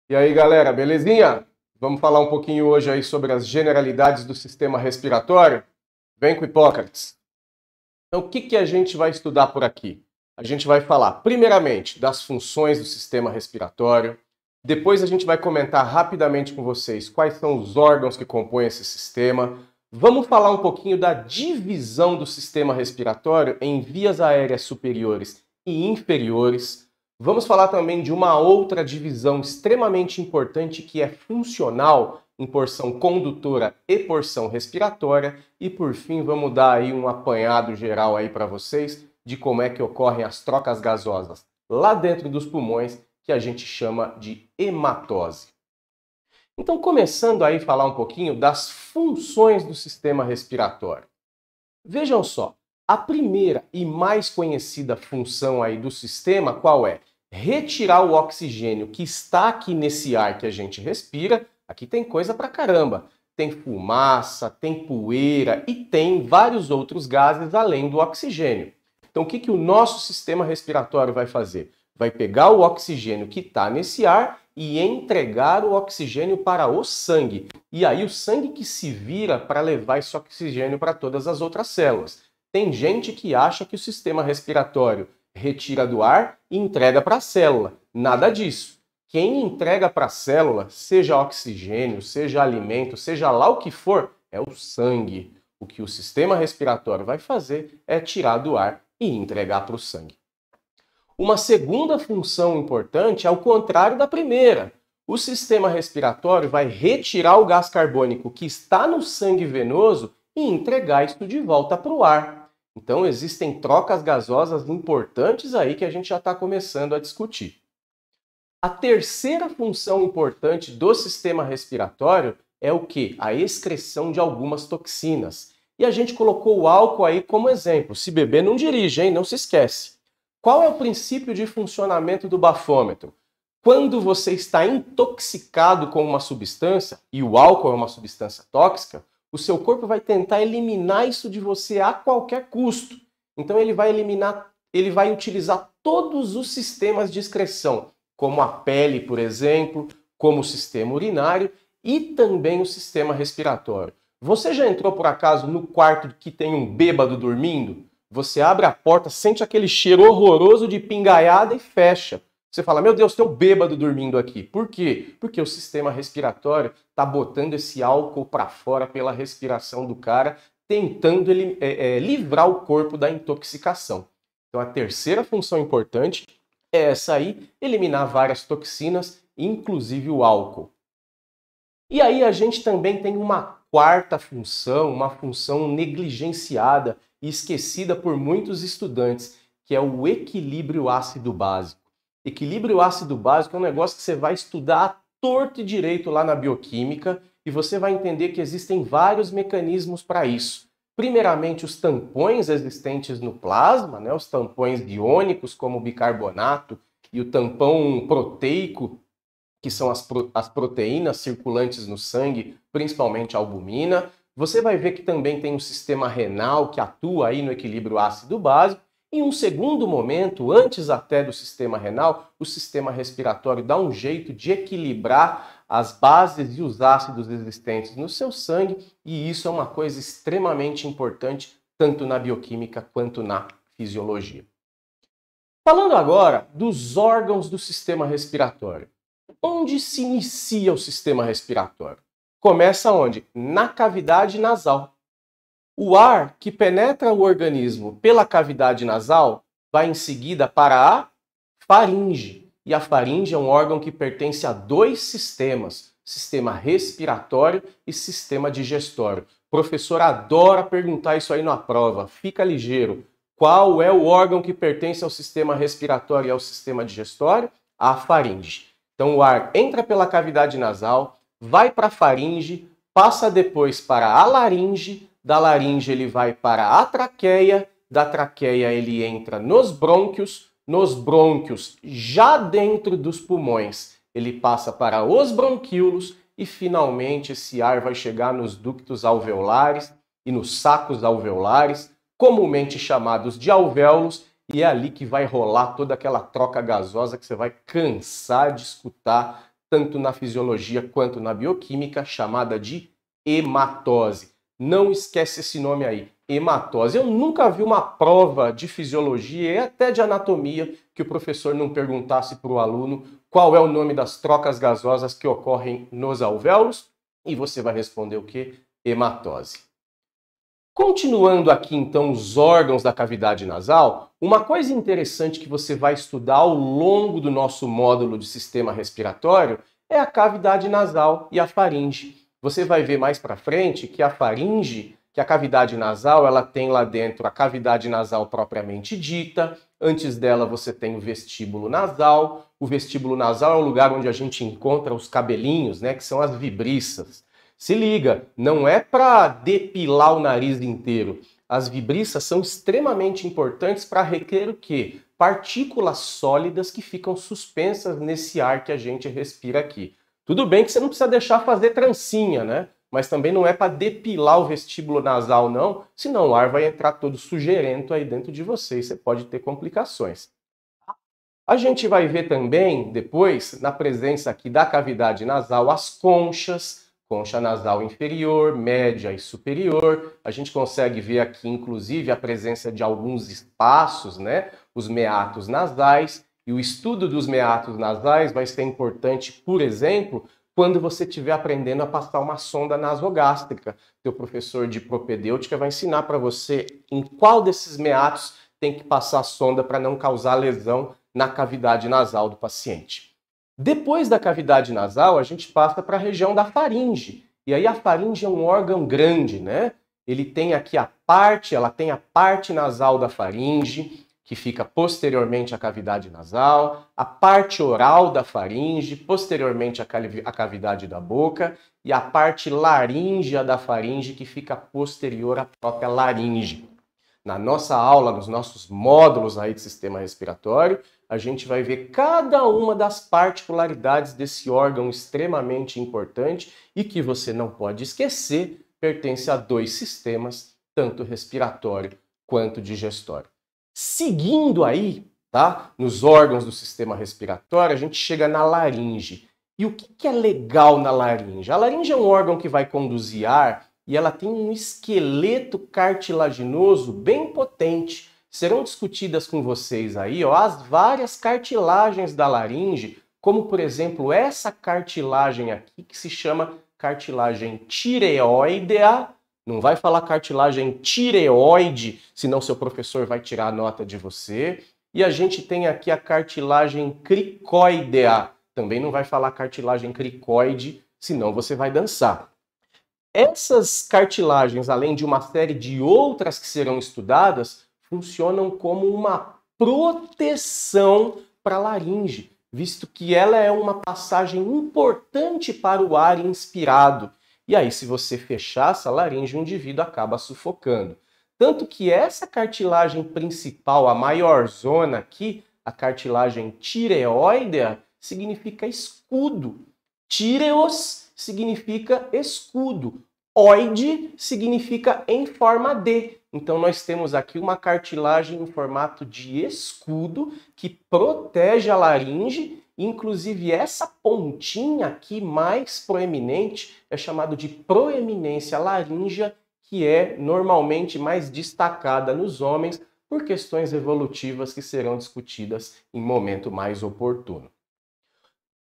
E aí, galera, belezinha? Vamos falar um pouquinho hoje aí sobre as generalidades do sistema respiratório? Vem com Hipócrates. Então, o que a gente vai estudar por aqui? A gente vai falar, primeiramente, das funções do sistema respiratório. Depois a gente vai comentar rapidamente com vocês quais são os órgãos que compõem esse sistema. Vamos falar um pouquinho da divisão do sistema respiratório em vias aéreas superiores e inferiores. Vamos falar também de uma outra divisão extremamente importante que é funcional em porção condutora e porção respiratória. E por fim, vamos dar aí um apanhado geral aí para vocês de como é que ocorrem as trocas gasosas lá dentro dos pulmões, que a gente chama de hematose. Então, começando aí a falar um pouquinho das funções do sistema respiratório. Vejam só, a primeira e mais conhecida função aí do sistema, qual é? Retirar o oxigênio que está aqui nesse ar que a gente respira. Aqui tem coisa pra caramba. Tem fumaça, tem poeira e tem vários outros gases além do oxigênio. Então, o que o nosso sistema respiratório vai fazer? Vai pegar o oxigênio que está nesse ar e entregar o oxigênio para o sangue. E aí o sangue que se vira para levar esse oxigênio para todas as outras células. Tem gente que acha que o sistema respiratório retira do ar e entrega para a célula. Nada disso. Quem entrega para a célula, seja oxigênio, seja alimento, seja lá o que for, é o sangue. O que o sistema respiratório vai fazer é tirar do ar e entregar para o sangue. Uma segunda função importante é ao contrário da primeira. O sistema respiratório vai retirar o gás carbônico que está no sangue venoso e entregar isso de volta para o ar. Então existem trocas gasosas importantes aí que a gente já está começando a discutir. A terceira função importante do sistema respiratório é o quê? A excreção de algumas toxinas. E a gente colocou o álcool aí como exemplo. Se beber, não dirige, hein? Não se esquece. Qual é o princípio de funcionamento do bafômetro? Quando você está intoxicado com uma substância, e o álcool é uma substância tóxica, o seu corpo vai tentar eliminar isso de você a qualquer custo. Então ele vai utilizar todos os sistemas de excreção, como a pele, por exemplo, como o sistema urinário e também o sistema respiratório. Você já entrou por acaso no quarto que tem um bêbado dormindo? Você abre a porta, sente aquele cheiro horroroso de pingaiada e fecha. Você fala, meu Deus, tem um bêbado dormindo aqui. Por quê? Porque o sistema respiratório está botando esse álcool para fora pela respiração do cara, tentando livrar o corpo da intoxicação. Então a terceira função importante é essa aí, eliminar várias toxinas, inclusive o álcool. E aí a gente também tem uma quarta função, uma função negligenciada e esquecida por muitos estudantes, que é o equilíbrio ácido-básico. Equilíbrio ácido-básico é um negócio que você vai estudar à torto e direito lá na bioquímica e você vai entender que existem vários mecanismos para isso. Primeiramente, os tampões existentes no plasma, né, os tampões iônicos, como o bicarbonato, e o tampão proteico, que são as proteínas circulantes no sangue, principalmente a albumina. Você vai ver que também tem um sistema renal que atua aí no equilíbrio ácido-básico. Em um segundo momento, antes até do sistema renal, o sistema respiratório dá um jeito de equilibrar as bases e os ácidos existentes no seu sangue, e isso é uma coisa extremamente importante, tanto na bioquímica quanto na fisiologia. Falando agora dos órgãos do sistema respiratório. Onde se inicia o sistema respiratório? Começa onde? Na cavidade nasal. O ar que penetra o organismo pela cavidade nasal vai em seguida para a faringe. E a faringe é um órgão que pertence a dois sistemas, sistema respiratório e sistema digestório. O professor adora perguntar isso aí na prova, fica ligeiro. Qual é o órgão que pertence ao sistema respiratório e ao sistema digestório? A faringe. Então o ar entra pela cavidade nasal, vai para a faringe, passa depois para a laringe, da laringe ele vai para a traqueia, da traqueia ele entra nos brônquios já dentro dos pulmões ele passa para os bronquíolos e finalmente esse ar vai chegar nos ductos alveolares e nos sacos alveolares, comumente chamados de alvéolos, e é ali que vai rolar toda aquela troca gasosa que você vai cansar de escutar tanto na fisiologia quanto na bioquímica, chamada de hematose. Não esquece esse nome aí, hematose. Eu nunca vi uma prova de fisiologia e até de anatomia que o professor não perguntasse para o aluno qual é o nome das trocas gasosas que ocorrem nos alvéolos e você vai responder o quê? Hematose. Continuando aqui, então, os órgãos da cavidade nasal, uma coisa interessante que você vai estudar ao longo do nosso módulo de sistema respiratório é a cavidade nasal e a faringe. Você vai ver mais para frente que a faringe, que a cavidade nasal, ela tem lá dentro a cavidade nasal propriamente dita. Antes dela você tem o vestíbulo nasal. O vestíbulo nasal é o lugar onde a gente encontra os cabelinhos, né, que são as vibriças. Se liga, não é para depilar o nariz inteiro. As vibriças são extremamente importantes para reter o quê? Partículas sólidas que ficam suspensas nesse ar que a gente respira aqui. Tudo bem que você não precisa deixar fazer trancinha, né? Mas também não é para depilar o vestíbulo nasal, não, senão o ar vai entrar todo sujeirento aí dentro de você e você pode ter complicações. A gente vai ver também, depois, na presença aqui da cavidade nasal, as conchas, concha nasal inferior, média e superior. A gente consegue ver aqui, inclusive, a presença de alguns espaços, né? Os meatos nasais. E o estudo dos meatos nasais vai ser importante, por exemplo, quando você estiver aprendendo a passar uma sonda nasogástrica. Teu professor de propedêutica vai ensinar para você em qual desses meatos tem que passar a sonda para não causar lesão na cavidade nasal do paciente. Depois da cavidade nasal, a gente passa para a região da faringe. E aí a faringe é um órgão grande, né? Ele tem aqui ela tem a parte nasal da faringe, que fica posteriormente à cavidade nasal, a parte oral da faringe, posteriormente à cavidade da boca, e a parte laríngea da faringe, que fica posterior à própria laringe. Na nossa aula, nos nossos módulos aí de sistema respiratório, a gente vai ver cada uma das particularidades desse órgão extremamente importante e que você não pode esquecer, pertence a dois sistemas, tanto respiratório quanto digestório. Seguindo aí, tá, nos órgãos do sistema respiratório, a gente chega na laringe. E o que é legal na laringe? A laringe é um órgão que vai conduzir ar e ela tem um esqueleto cartilaginoso bem potente. Serão discutidas com vocês aí, ó, as várias cartilagens da laringe, como por exemplo essa cartilagem aqui que se chama cartilagem tireoidea. Não vai falar cartilagem tireoide, senão seu professor vai tirar a nota de você. E a gente tem aqui a cartilagem cricoidea. Também não vai falar cartilagem cricoide, senão você vai dançar. Essas cartilagens, além de uma série de outras que serão estudadas, funcionam como uma proteção para a laringe, visto que ela é uma passagem importante para o ar inspirado. E aí, se você fechar essa laringe, o indivíduo acaba sufocando. Tanto que essa cartilagem principal, a maior zona aqui, a cartilagem tireoidea, significa escudo. Tireos significa escudo. Oide significa em forma de. Então nós temos aqui uma cartilagem em formato de escudo que protege a laringe. Inclusive essa pontinha aqui mais proeminente é chamado de proeminência laríngea, que é normalmente mais destacada nos homens por questões evolutivas que serão discutidas em momento mais oportuno.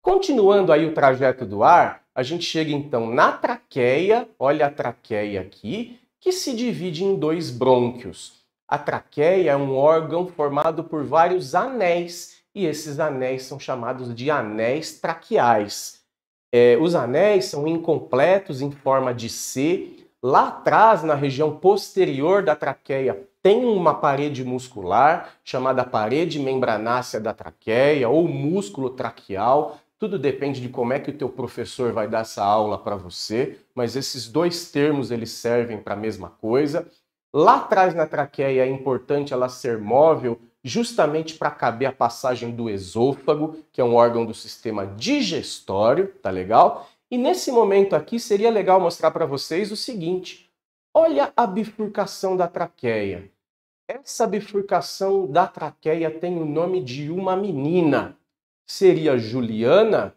Continuando aí o trajeto do ar, a gente chega então na traqueia, olha a traqueia aqui, que se divide em dois brônquios. A traqueia é um órgão formado por vários anéis, e esses anéis são chamados de anéis traqueais. Os anéis são incompletos em forma de C. Lá atrás, na região posterior da traqueia, tem uma parede muscular, chamada parede membranácea da traqueia, ou músculo traqueal. Tudo depende de como é que o teu professor vai dar essa aula para você, mas esses dois termos eles servem para a mesma coisa. Lá atrás na traqueia é importante ela ser móvel, justamente para caber a passagem do esôfago, que é um órgão do sistema digestório, tá legal? E nesse momento aqui seria legal mostrar para vocês o seguinte: olha a bifurcação da traqueia. Essa bifurcação da traqueia tem o nome de uma menina. Seria Juliana?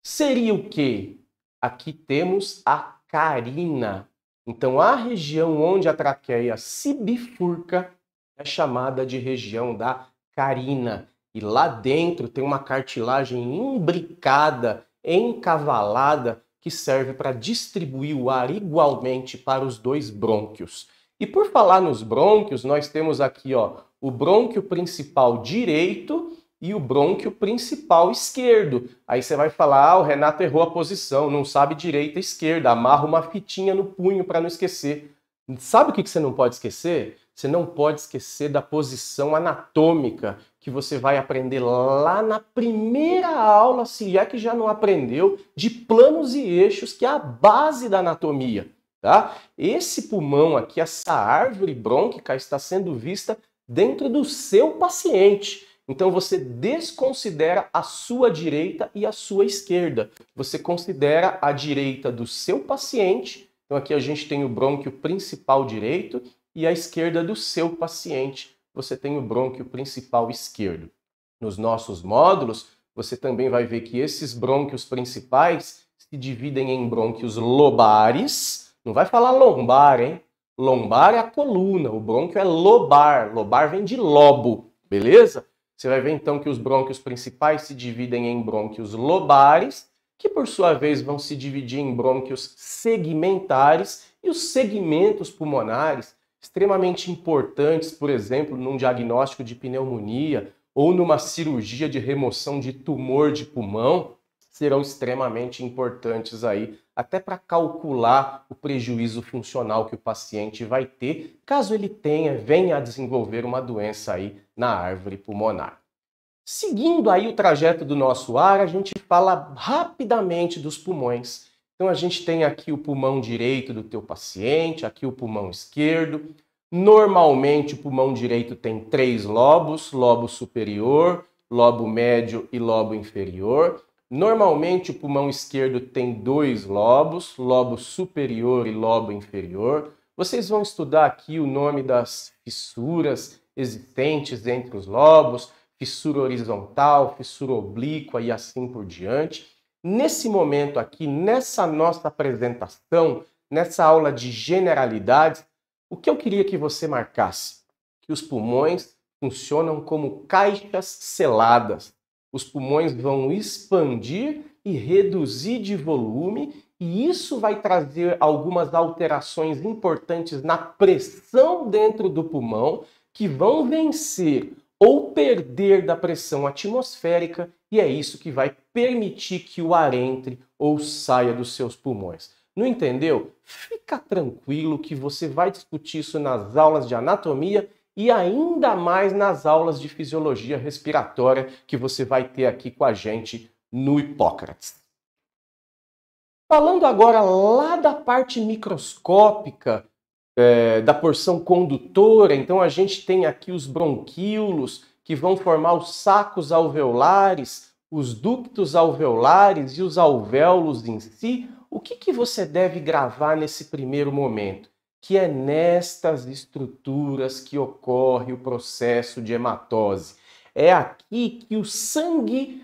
Seria o quê? Aqui temos a carina. Então, a região onde a traqueia se bifurca é chamada de região da carina. E lá dentro tem uma cartilagem imbricada, encavalada, que serve para distribuir o ar igualmente para os dois brônquios. E por falar nos brônquios, nós temos aqui o brônquio principal direito e o brônquio principal esquerdo. Aí você vai falar, o Renato errou a posição, não sabe direita e esquerda, amarra uma fitinha no punho para não esquecer. Sabe o que você não pode esquecer? Você não pode esquecer da posição anatômica que você vai aprender lá na primeira aula, se é que já não aprendeu, de planos e eixos, que é a base da anatomia. Tá? Esse pulmão aqui, essa árvore brônquica, está sendo vista dentro do seu paciente. Então você desconsidera a sua direita e a sua esquerda. Você considera a direita do seu paciente. Então aqui a gente tem o brônquio principal direito e a esquerda do seu paciente. Você tem o brônquio principal esquerdo. Nos nossos módulos, você também vai ver que esses brônquios principais se dividem em brônquios lobares. Não vai falar lombar, hein? Lombar é a coluna, o brônquio é lobar. Lobar vem de lobo, beleza? Você vai ver então que os brônquios principais se dividem em brônquios lobares, que por sua vez vão se dividir em brônquios segmentares, e os segmentos pulmonares, extremamente importantes, por exemplo, num diagnóstico de pneumonia ou numa cirurgia de remoção de tumor de pulmão, serão extremamente importantes aí, até para calcular o prejuízo funcional que o paciente vai ter, caso ele venha a desenvolver uma doença aí na árvore pulmonar. Seguindo aí o trajeto do nosso ar, a gente fala rapidamente dos pulmões. Então a gente tem aqui o pulmão direito do teu paciente, aqui o pulmão esquerdo. Normalmente o pulmão direito tem 3 lobos, lobo superior, lobo médio e lobo inferior. Normalmente o pulmão esquerdo tem 2 lobos, lobo superior e lobo inferior. Vocês vão estudar aqui o nome das fissuras existentes entre os lobos, fissura horizontal, fissura oblíqua e assim por diante. Nesse momento aqui, nessa nossa apresentação, nessa aula de generalidades, o que eu queria que você marcasse? Que os pulmões funcionam como caixas seladas. Os pulmões vão expandir e reduzir de volume, e isso vai trazer algumas alterações importantes na pressão dentro do pulmão, que vão vencer ou perder da pressão atmosférica, e é isso que vai permitir que o ar entre ou saia dos seus pulmões. Não entendeu? Fica tranquilo que você vai discutir isso nas aulas de anatomia e ainda mais nas aulas de fisiologia respiratória que você vai ter aqui com a gente no Hipócrates. Falando agora lá da parte microscópica da porção condutora, então a gente tem aqui os bronquíolos que vão formar os sacos alveolares, os ductos alveolares e os alvéolos em si. O que você deve gravar nesse primeiro momento? Que é nestas estruturas que ocorre o processo de hematose. É aqui que o sangue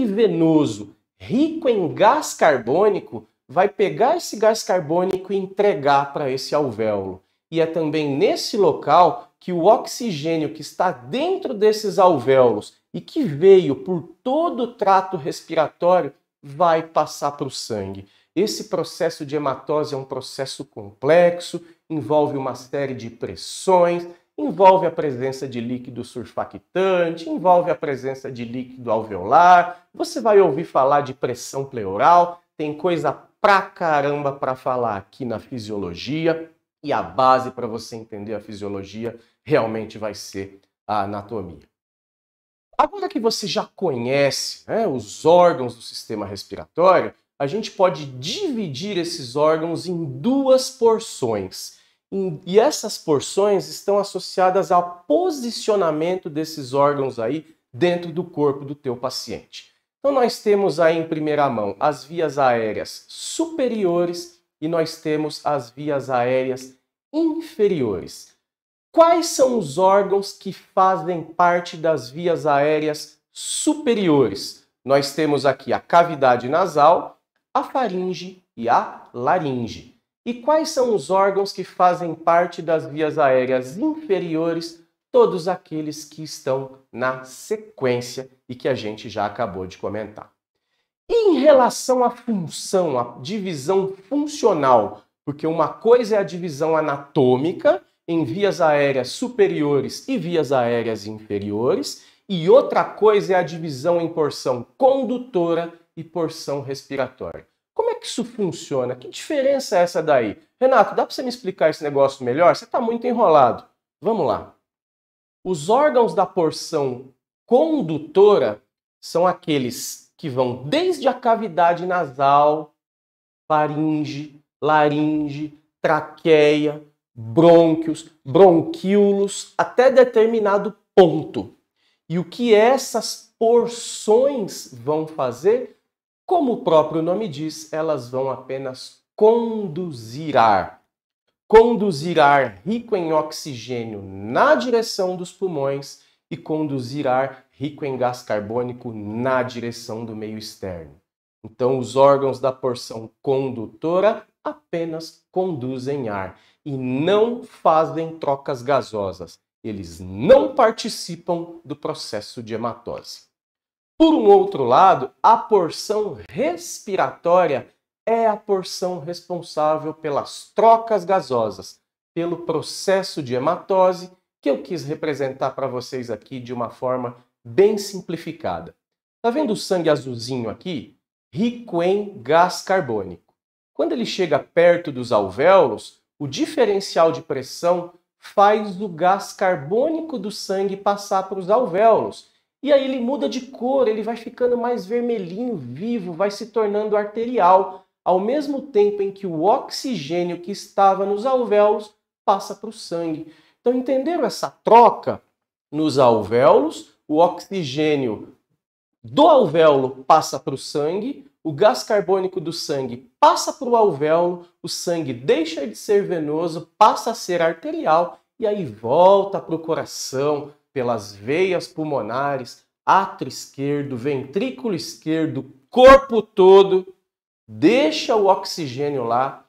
venoso rico em gás carbônico vai pegar esse gás carbônico e entregar para esse alvéolo. E é também nesse local que o oxigênio que está dentro desses alvéolos e que veio por todo o trato respiratório vai passar para o sangue. Esse processo de hematose é um processo complexo, envolve uma série de pressões, envolve a presença de líquido surfactante, envolve a presença de líquido alveolar. Você vai ouvir falar de pressão pleural, tem coisa pra caramba para falar aqui na fisiologia, e a base para você entender a fisiologia realmente vai ser a anatomia. Agora que você já conhece os órgãos do sistema respiratório, a gente pode dividir esses órgãos em 2 porções. E essas porções estão associadas ao posicionamento desses órgãos aí dentro do corpo do teu paciente. Então nós temos aí em primeira mão as vias aéreas superiores e nós temos as vias aéreas inferiores. Quais são os órgãos que fazem parte das vias aéreas superiores? nós temos aqui a cavidade nasal, a faringe e a laringe. E quais são os órgãos que fazem parte das vias aéreas inferiores? Todos aqueles que estão na sequência e que a gente já acabou de comentar. E em relação à função, à divisão funcional, porque uma coisa é a divisão anatômica em vias aéreas superiores e vias aéreas inferiores, e outra coisa é a divisão em porção condutora e porção respiratória. Como é que isso funciona? Que diferença é essa daí? Renato, dá para você me explicar esse negócio melhor? Você está muito enrolado. Vamos lá. Os órgãos da porção condutora são aqueles que vão desde a cavidade nasal, faringe, laringe, traqueia, brônquios, bronquíolos, até determinado ponto. E o que essas porções vão fazer? Como o próprio nome diz, elas vão apenas conduzir ar. Conduzir ar rico em oxigênio na direção dos pulmões e conduzir ar rico em gás carbônico na direção do meio externo. Então, os órgãos da porção condutora apenas conduzem ar e não fazem trocas gasosas. Eles não participam do processo de hematose. Por um outro lado, a porção respiratória é a porção responsável pelas trocas gasosas, pelo processo de hematose, que eu quis representar para vocês aqui de uma forma bem simplificada. Tá vendo o sangue azulzinho aqui? Rico em gás carbônico. Quando ele chega perto dos alvéolos, o diferencial de pressão faz o gás carbônico do sangue passar para os alvéolos. E aí ele muda de cor, ele vai ficando mais vermelhinho, vivo, vai se tornando arterial, ao mesmo tempo em que o oxigênio que estava nos alvéolos passa para o sangue. Então, entenderam essa troca? Nos alvéolos, o oxigênio do alvéolo passa para o sangue, o gás carbônico do sangue passa para o alvéolo, o sangue deixa de ser venoso, passa a ser arterial e aí volta para o coração, pelas veias pulmonares, átrio esquerdo, ventrículo esquerdo, corpo todo, deixa o oxigênio lá,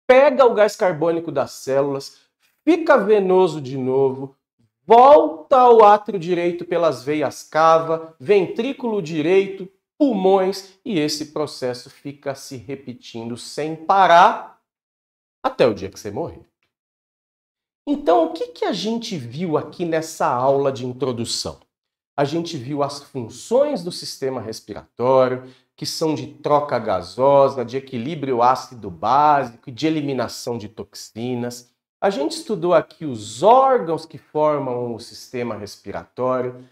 pega o gás carbônico das células, fica venoso de novo, volta ao átrio direito pelas veias cava, ventrículo direito, pulmões, e esse processo fica se repetindo sem parar até o dia que você morrer. Então, o que a gente viu aqui nessa aula de introdução? A gente viu as funções do sistema respiratório, que são de troca gasosa, de equilíbrio ácido-básico e de eliminação de toxinas. A gente estudou aqui os órgãos que formam o sistema respiratório,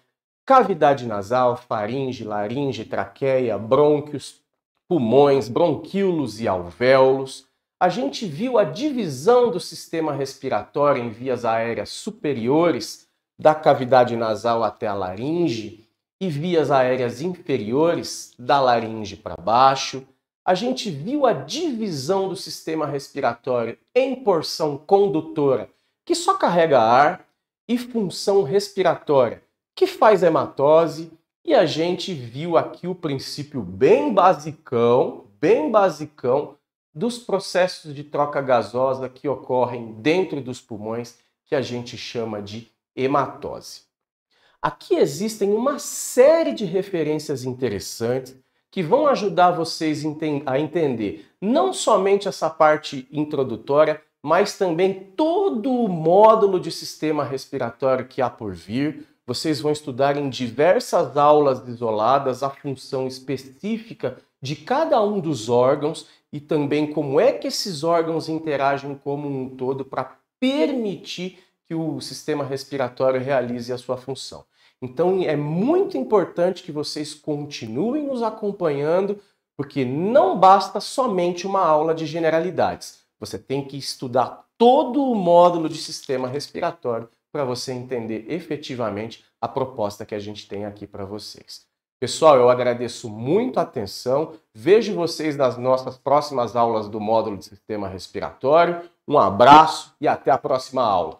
cavidade nasal, faringe, laringe, traqueia, brônquios, pulmões, bronquíolos e alvéolos. A gente viu a divisão do sistema respiratório em vias aéreas superiores, da cavidade nasal até a laringe, e vias aéreas inferiores, da laringe para baixo. A gente viu a divisão do sistema respiratório em porção condutora, que só carrega ar, e função respiratória, que faz hematose. E a gente viu aqui o princípio bem basicão, dos processos de troca gasosa que ocorrem dentro dos pulmões, que a gente chama de hematose. Aqui existem uma série de referências interessantes que vão ajudar vocês a entender não somente essa parte introdutória, mas também todo o módulo de sistema respiratório que há por vir. Vocês vão estudar em diversas aulas isoladas a função específica de cada um dos órgãos e também como é que esses órgãos interagem como um todo para permitir que o sistema respiratório realize a sua função. Então é muito importante que vocês continuem nos acompanhando, porque não basta somente uma aula de generalidades. Você tem que estudar todo o módulo de sistema respiratório para você entender efetivamente a proposta que a gente tem aqui para vocês. Pessoal, eu agradeço muito a atenção. Vejo vocês nas nossas próximas aulas do módulo de sistema respiratório. Um abraço e até a próxima aula.